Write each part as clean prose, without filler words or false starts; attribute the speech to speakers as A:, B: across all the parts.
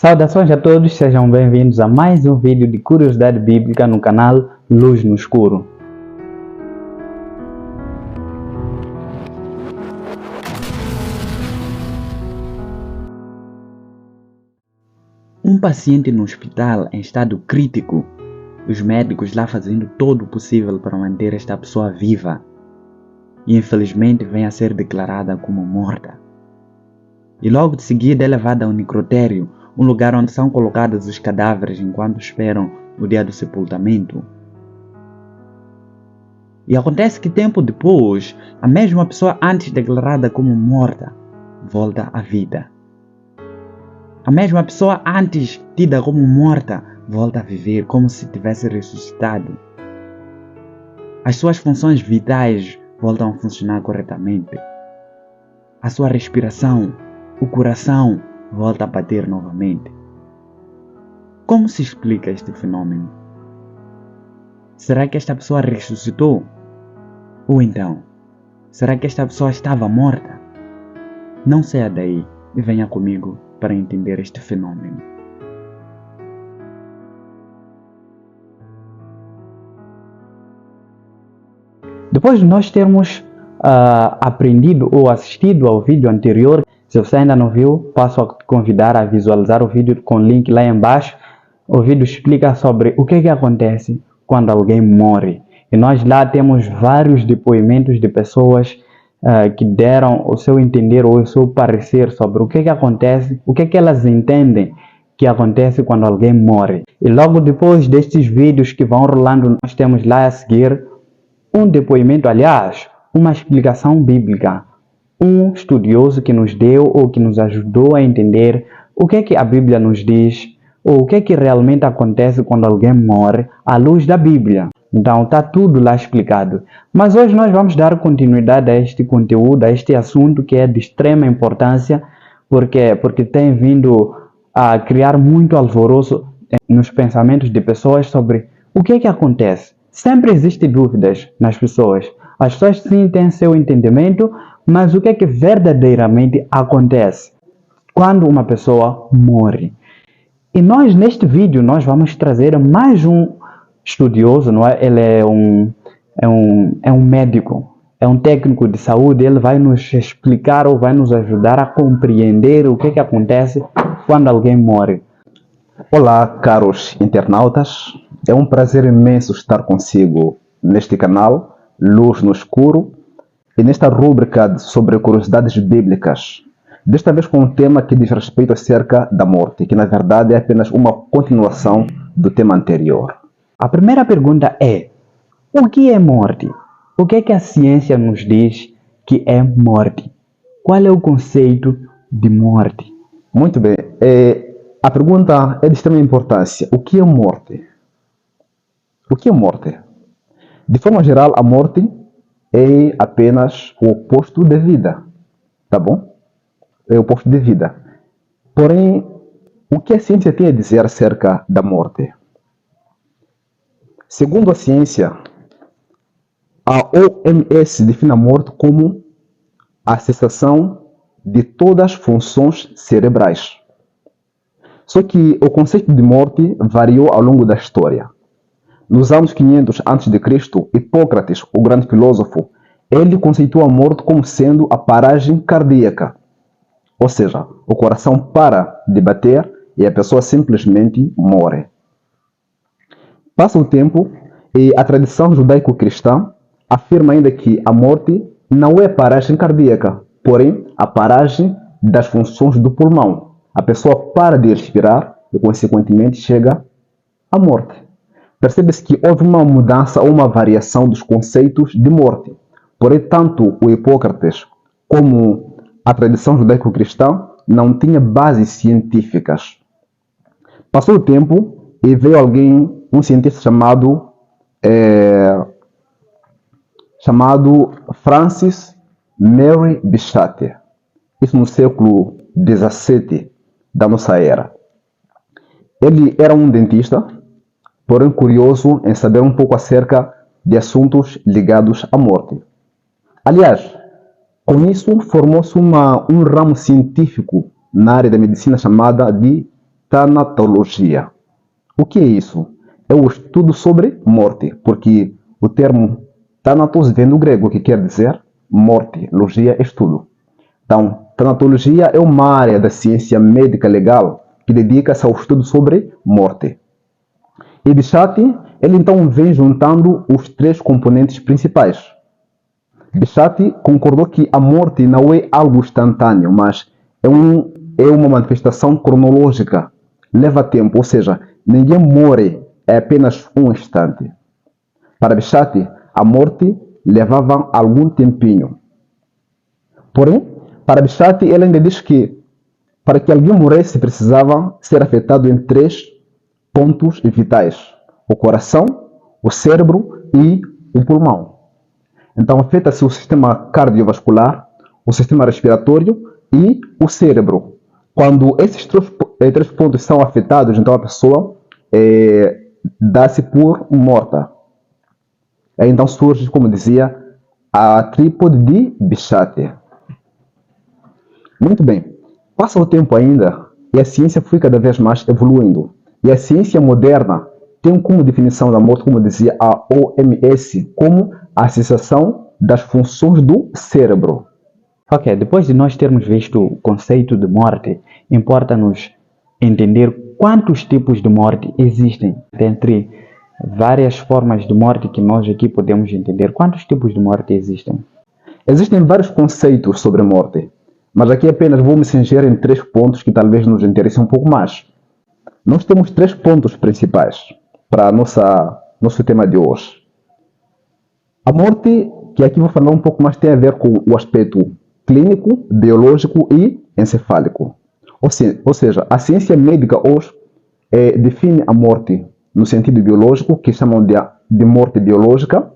A: Saudações a todos, sejam bem-vindos a mais um vídeo de curiosidade bíblica no canal Luz no Escuro. Um paciente no hospital em estado crítico, os médicos lá fazendo todo o possível para manter esta pessoa viva e infelizmente vem a ser declarada como morta. E logo de seguida é levada ao necrotério, um lugar onde são colocados os cadáveres enquanto esperam o dia do sepultamento. E acontece que tempo depois, a mesma pessoa antes declarada como morta volta à vida. A mesma pessoa antes tida como morta volta a viver como se tivesse ressuscitado. As suas funções vitais voltam a funcionar corretamente. A sua respiração, o coração volta a bater novamente. Como se explica este fenômeno? Será que esta pessoa ressuscitou? Ou então, será que esta pessoa estava morta? Não saia daí e venha comigo para entender este fenômeno. Depois de nós termos aprendido ou assistido ao vídeo anterior, se você ainda não viu, passo a te convidar a visualizar o vídeo com o link lá embaixo. O vídeo explica sobre o que acontece quando alguém morre. E nós lá temos vários depoimentos de pessoas que deram o seu entender ou o seu parecer sobre o que acontece, o que elas entendem que acontece quando alguém morre. E logo depois destes vídeos que vão rolando, nós temos lá a seguir um depoimento, aliás, uma explicação bíblica. Um estudioso que nos deu ou que nos ajudou a entender o que a Bíblia nos diz ou o que realmente acontece quando alguém morre à luz da Bíblia. Então está tudo lá explicado. Mas hoje nós vamos dar continuidade a este conteúdo, a este assunto que é de extrema importância, porque tem vindo a criar muito alvoroço nos pensamentos de pessoas sobre o que acontece. Sempre existem dúvidas nas pessoas. As pessoas sim têm seu entendimento, mas o que verdadeiramente acontece quando uma pessoa morre? E nós, neste vídeo, nós vamos trazer mais um estudioso, não é? Ele é um médico, é um técnico de saúde. Ele vai nos explicar ou vai nos ajudar a compreender o que acontece quando alguém morre.
B: Olá, caros internautas. É um prazer imenso estar consigo neste canal, Luz no Escuro, e nesta rúbrica sobre curiosidades bíblicas. Desta vez com um tema que diz respeito acerca da morte, que na verdade é apenas uma continuação do tema anterior.
A: A primeira pergunta é: o que é morte? O que a ciência nos diz que é morte? Qual é o conceito de morte?
B: Muito bem. A pergunta é de extrema importância. O que é morte? O que é morte? De forma geral, a morte é apenas o oposto da vida. Tá bom? É o oposto da vida. Porém, o que a ciência tem a dizer acerca da morte? Segundo a ciência, a OMS define a morte como a cessação de todas as funções cerebrais. Só que o conceito de morte variou ao longo da história. Nos anos 500 a.C., Hipócrates, o grande filósofo, ele conceitou a morte como sendo a paragem cardíaca. Ou seja, o coração para de bater e a pessoa simplesmente morre. Passa o tempo e a tradição judaico-cristã afirma ainda que a morte não é paragem cardíaca, porém a paragem das funções do pulmão. A pessoa para de respirar e, consequentemente, chega à morte. Percebe-se que houve uma mudança ou uma variação dos conceitos de morte. Porém, tanto o Hipócrates como a tradição judaico-cristã não tinha bases científicas. Passou o tempo e veio alguém, um cientista chamado Francis Mary Bichat. Isso no século XVII da nossa era. Ele era um dentista, porém curioso em saber um pouco acerca de assuntos ligados à morte. Aliás, com isso formou-se um ramo científico na área da medicina chamada de tanatologia. O que é isso? É o estudo sobre morte, porque o termo thanatos vem do grego, que quer dizer morte, logia é estudo. Então, tanatologia é uma área da ciência médica legal que dedica-se ao estudo sobre morte. E Bichat, ele então vem juntando os três componentes principais. Bichat concordou que a morte não é algo instantâneo, mas é uma manifestação cronológica. Leva tempo, ou seja, ninguém morre é apenas um instante. Para Bichat, a morte levava algum tempinho. Porém, para Bichat, ele ainda diz que para que alguém morresse precisava ser afetado em três pontos vitais: o coração, o cérebro e o pulmão. Então afeta-se o sistema cardiovascular, o sistema respiratório e o cérebro. Quando esses três pontos são afetados, então a pessoa dá-se por morta. Então surge, como dizia, a trípode de Bichat. Muito bem. Passa o tempo ainda e a ciência foi cada vez mais evoluindo. E a ciência moderna tem como definição da morte, como dizia a OMS, como a cessação das funções do cérebro.
A: Ok, depois de nós termos visto o conceito de morte, importa-nos entender quantos tipos de morte existem. Dentre várias formas de morte que nós aqui podemos entender, quantos tipos de morte existem?
B: Existem vários conceitos sobre a morte, mas aqui apenas vou me cenger em três pontos que talvez nos interessem um pouco mais. Nós temos três pontos principais para nosso tema de hoje. A morte, que aqui vou falar um pouco mais, tem a ver com o aspecto clínico, biológico e encefálico. Ou seja, a ciência médica hoje define a morte no sentido biológico, que chamam de morte biológica.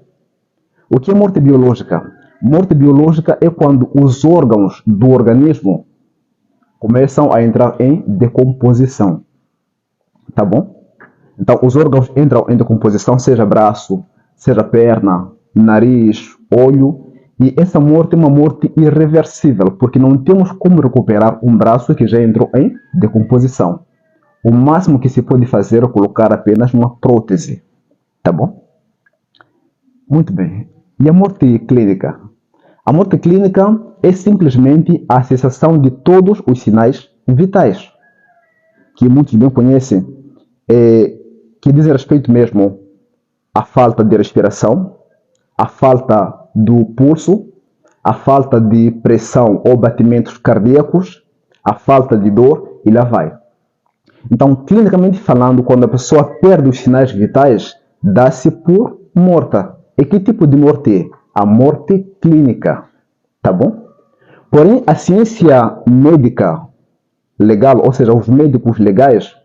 B: O que é morte biológica? Morte biológica é quando os órgãos do organismo começam a entrar em decomposição. Tá bom? Então, os órgãos entram em decomposição, seja braço, seja perna, nariz, olho. E essa morte é uma morte irreversível, porque não temos como recuperar um braço que já entrou em decomposição. O máximo que se pode fazer é colocar apenas uma prótese. Tá bom? Muito bem. E a morte clínica? A morte clínica é simplesmente a cessação de todos os sinais vitais, que muitos bem conhecem, que diz respeito mesmo à falta de respiração, à falta do pulso, à falta de pressão ou batimentos cardíacos, à falta de dor e lá vai. Então, clinicamente falando, quando a pessoa perde os sinais vitais, dá-se por morta. E que tipo de morte é? A morte clínica. Tá bom? Porém, a ciência médica legal, ou seja, os médicos legais,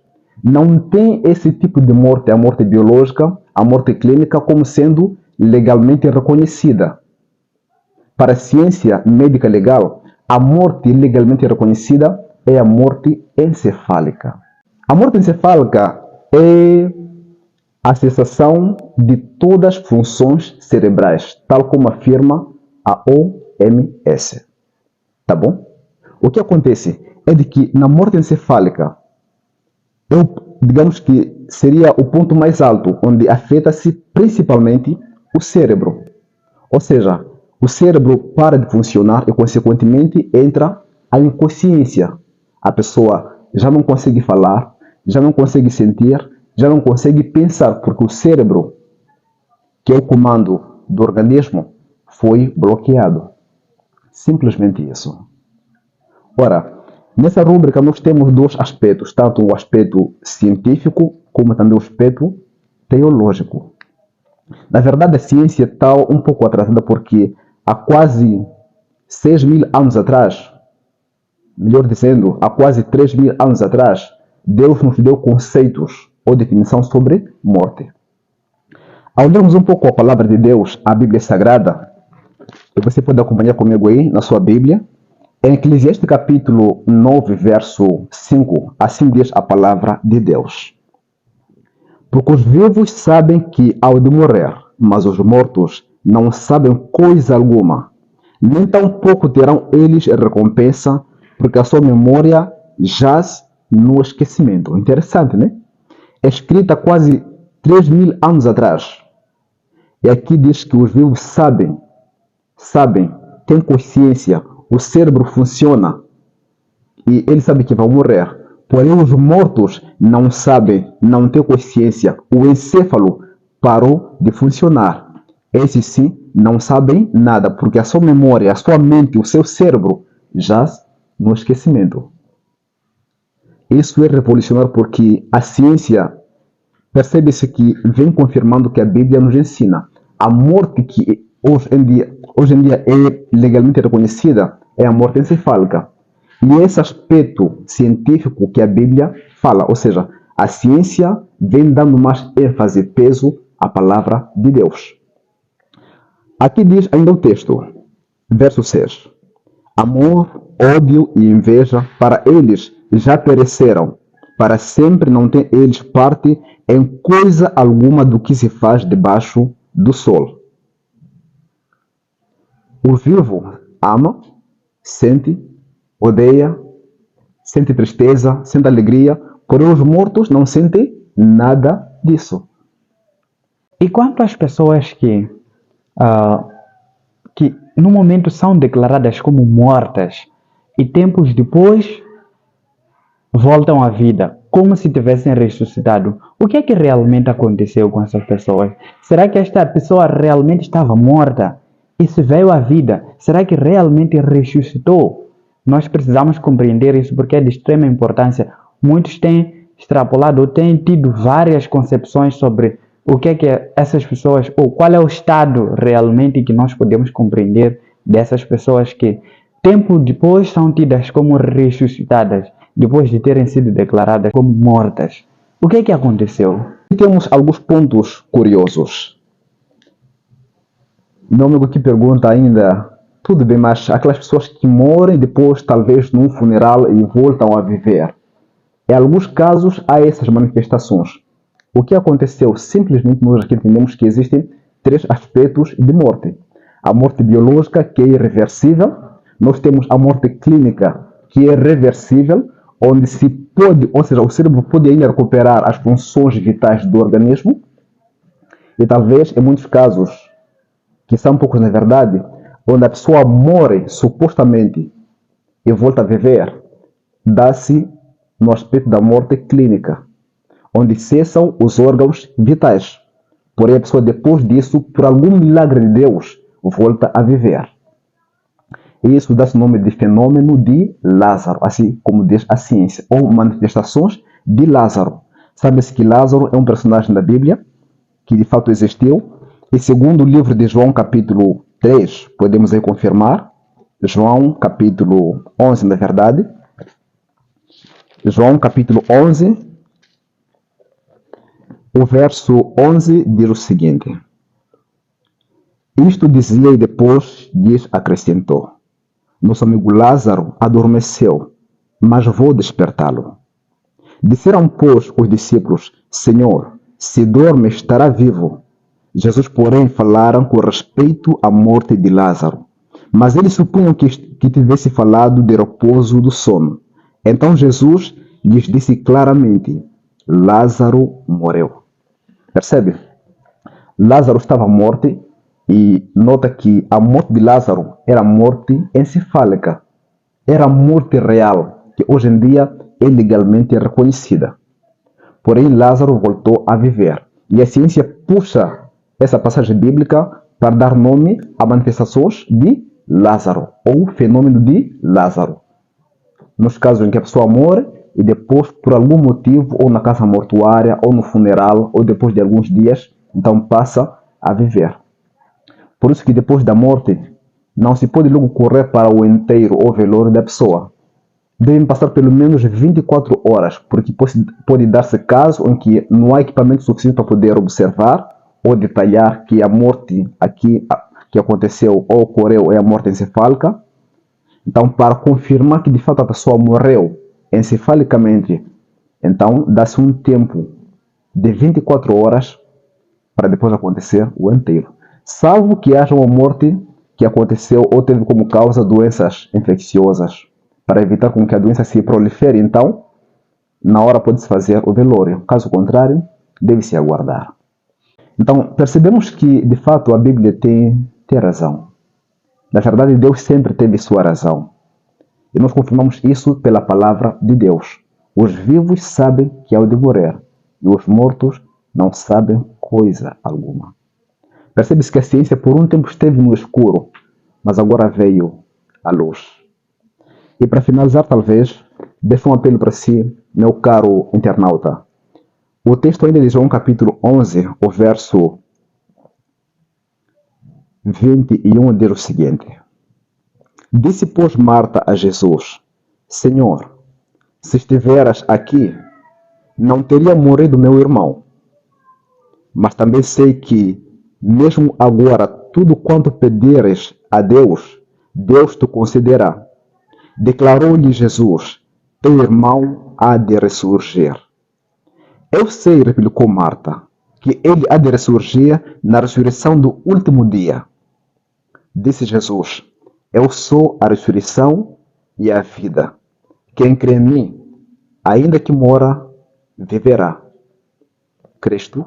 B: não tem esse tipo de morte, a morte biológica, a morte clínica, como sendo legalmente reconhecida. Para a ciência médica legal, a morte legalmente reconhecida é a morte encefálica. A morte encefálica é a cessação de todas as funções cerebrais, tal como afirma a OMS. Tá bom? O que acontece é de que na morte encefálica, digamos que seria o ponto mais alto, onde afeta-se principalmente o cérebro. Ou seja, o cérebro para de funcionar e, consequentemente, entra a inconsciência. A pessoa já não consegue falar, já não consegue sentir, já não consegue pensar, porque o cérebro, que é o comando do organismo, foi bloqueado. Simplesmente isso. Ora, nessa rúbrica nós temos dois aspectos, tanto o aspecto científico como também o aspecto teológico. Na verdade, a ciência está um pouco atrasada porque há quase 6.000 anos atrás, melhor dizendo, há quase 3.000 anos atrás, Deus nos deu conceitos ou definição sobre morte. Ao lermos um pouco a palavra de Deus, a Bíblia Sagrada, e você pode acompanhar comigo aí na sua Bíblia, em Eclesiastes capítulo 9, verso 5, assim diz a palavra de Deus. Porque os vivos sabem que há de morrer, mas os mortos não sabem coisa alguma. Nem tampouco terão eles recompensa, porque a sua memória jaz no esquecimento. Interessante, né? É escrita há quase 3.000 anos atrás. E aqui diz que os vivos sabem, têm consciência, o cérebro funciona e ele sabe que vão morrer. Porém, os mortos não sabem, não têm consciência. O encéfalo parou de funcionar. Esses sim não sabem nada, porque a sua memória, a sua mente, o seu cérebro jaz no esquecimento. Isso é revolucionário porque a ciência percebe-se que vem confirmando que a Bíblia nos ensina. A morte que hoje em dia é legalmente reconhecida é a morte encefálica. E esse aspecto científico que a Bíblia fala, ou seja, a ciência vem dando mais ênfase, peso à palavra de Deus. Aqui diz ainda o texto, verso 6. Amor, ódio e inveja para eles já pereceram. Para sempre não têm eles parte em coisa alguma do que se faz debaixo do sol. O vivo ama, sente, odeia, sente tristeza, sente alegria, porém os mortos não sentem nada disso.
A: E quanto às pessoas que no momento são declaradas como mortas e tempos depois voltam à vida, como se tivessem ressuscitado, o que é que realmente aconteceu com essas pessoas? Será que esta pessoa realmente estava morta e se veio à vida? Será que realmente ressuscitou? Nós precisamos compreender isso porque é de extrema importância. Muitos têm extrapolado ou têm tido várias concepções sobre o que é que essas pessoas, ou qual é o estado realmente que nós podemos compreender dessas pessoas que tempo depois são tidas como ressuscitadas, depois de terem sido declaradas como mortas. O que é que aconteceu?
B: Temos alguns pontos curiosos. Meu amigo que pergunta ainda, tudo bem, mas aquelas pessoas que morrem depois, talvez num funeral e voltam a viver. Em alguns casos, há essas manifestações. O que aconteceu? Simplesmente nós aqui entendemos que existem 3 aspectos de morte. A morte biológica, que é irreversível. Nós temos a morte clínica, que é reversível, onde se pode, ou seja, o cérebro pode ainda recuperar as funções vitais do organismo. E talvez, em muitos casos, que são poucos na verdade, onde a pessoa morre supostamente e volta a viver, dá-se no aspecto da morte clínica, onde cessam os órgãos vitais. Porém, a pessoa depois disso, por algum milagre de Deus, volta a viver. E isso dá-se o nome de fenômeno de Lázaro, assim como diz a ciência, ou manifestações de Lázaro. Sabe-se que Lázaro é um personagem da Bíblia, que de fato existiu, e segundo o livro de João, capítulo 3, podemos aí confirmar, João, capítulo 11, na verdade, João, capítulo 11, o verso 11 diz o seguinte: Isto dizia e depois acrescentou: Nosso amigo Lázaro adormeceu, mas vou despertá-lo. Disseram, pois, os discípulos: Senhor, se dorme, estará vivo. Jesus, porém, falaram com respeito à morte de Lázaro. Mas eles supunham que tivesse falado de repouso do sono. Então Jesus lhes disse claramente: Lázaro morreu. Percebe? Lázaro estava morto e nota que a morte de Lázaro era morte encefálica. Era morte real, que hoje em dia é legalmente reconhecida. Porém, Lázaro voltou a viver. E a ciência puxa essa passagem bíblica para dar nome a manifestações de Lázaro, ou fenômeno de Lázaro. Nos casos em que a pessoa morre e depois, por algum motivo, ou na casa mortuária, ou no funeral, ou depois de alguns dias, então passa a viver. Por isso que depois da morte, não se pode logo correr para o enterro ou velório da pessoa. Devem passar pelo menos 24 horas, porque pode dar-se caso em que não há equipamento suficiente para poder observar ou detalhar que a morte aqui que aconteceu ou ocorreu é a morte encefálica. Então, para confirmar que de fato a pessoa morreu encefalicamente, então dá-se um tempo de 24 horas para depois acontecer o enterro. Salvo que haja uma morte que aconteceu ou teve como causa doenças infecciosas, para evitar com que a doença se prolifere, então na hora pode-se fazer o velório. Caso contrário, deve-se aguardar. Então, percebemos que, de fato, a Bíblia tem razão. Na verdade, Deus sempre teve sua razão. E nós confirmamos isso pela palavra de Deus. Os vivos sabem que há de morrer, e os mortos não sabem coisa alguma. Percebe-se que a ciência por um tempo esteve no escuro, mas agora veio a luz. E para finalizar, talvez, deixo um apelo para si, meu caro internauta. O texto ainda de João capítulo 11, o verso 21 diz o seguinte: Disse, pois, Marta a Jesus: Senhor, se estiveras aqui, não teria morrido meu irmão. Mas também sei que, mesmo agora, tudo quanto pedires a Deus, Deus te concederá. Declarou-lhe Jesus: Teu irmão há de ressurgir. Eu sei, replicou Marta, que ele há de ressurgir na ressurreição do último dia. Disse Jesus: Eu sou a ressurreição e a vida. Quem crê em mim, ainda que mora, viverá. Crês tu?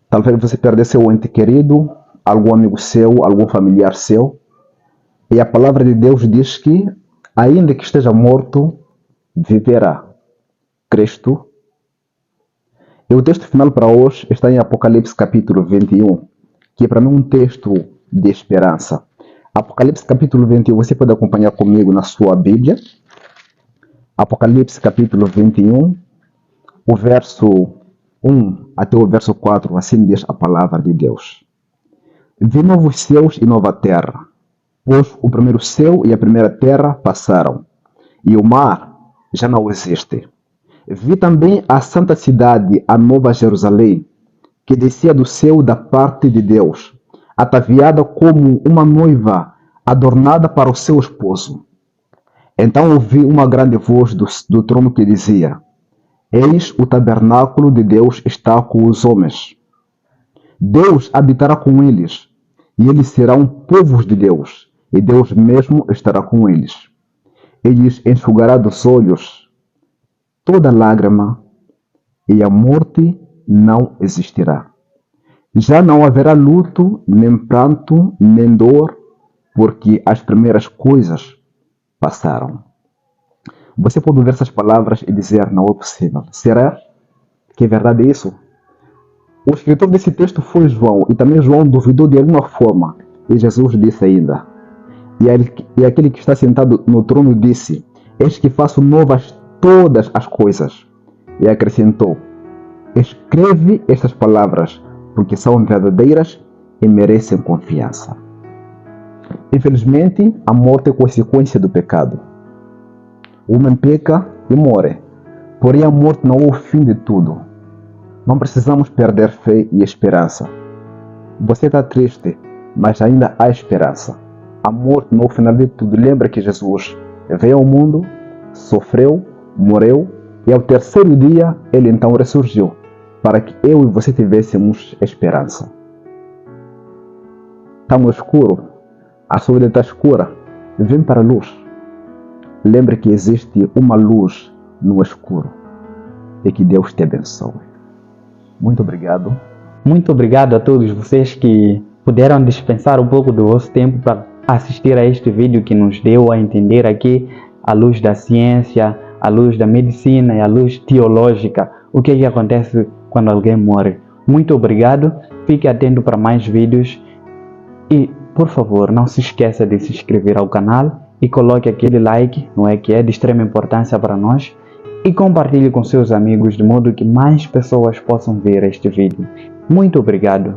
B: Talvez você perdeu seu ente querido, algum amigo seu, algum familiar seu. E a palavra de Deus diz que, ainda que esteja morto, viverá. Crês tu? E o texto final para hoje está em Apocalipse capítulo 21, que é para mim um texto de esperança. Apocalipse capítulo 21, você pode acompanhar comigo na sua Bíblia. Apocalipse capítulo 21, o verso 1 até o verso 4, assim diz a palavra de Deus. Vi novos céus e nova terra, pois o primeiro céu e a primeira terra passaram, e o mar já não existe. Vi também a santa cidade, a nova Jerusalém, que descia do céu da parte de Deus, ataviada como uma noiva adornada para o seu esposo. Então ouvi uma grande voz do trono que dizia: Eis o tabernáculo de Deus está com os homens. Deus habitará com eles, e eles serão povos de Deus, e Deus mesmo estará com eles. Ele enxugará dos olhos toda lágrima, e a morte não existirá. Já não haverá luto, nem pranto, nem dor, porque as primeiras coisas passaram. Você pode ver essas palavras e dizer: não é possível. Será que é verdade isso? O escritor desse texto foi João, e também João duvidou de alguma forma. E Jesus disse ainda: E aquele que está sentado no trono disse: Eis que faço novas todas as coisas. E acrescentou: Escreve estas palavras, porque são verdadeiras e merecem confiança. Infelizmente, a morte é consequência do pecado. O homem peca e morre. Porém, a morte não é o fim de tudo. Não precisamos perder fé e esperança. Você está triste, mas ainda há esperança. A morte não é o final de tudo. Lembra que Jesus veio ao mundo, sofreu, morreu, e ao terceiro dia ele então ressurgiu, para que eu e você tivéssemos esperança. Está no escuro, a sua vida está escura, vem para a luz. Lembre que existe uma luz no escuro, e que Deus te abençoe. Muito obrigado.
A: Muito obrigado a todos vocês que puderam dispensar um pouco do vosso tempo para assistir a este vídeo que nos deu a entender aqui, à luz da ciência, à luz da medicina e à luz teológica, o que acontece quando alguém morre. Muito obrigado, fique atento para mais vídeos e, por favor, não se esqueça de se inscrever ao canal e coloque aquele like, não é, que é de extrema importância para nós, e compartilhe com seus amigos de modo que mais pessoas possam ver este vídeo. Muito obrigado.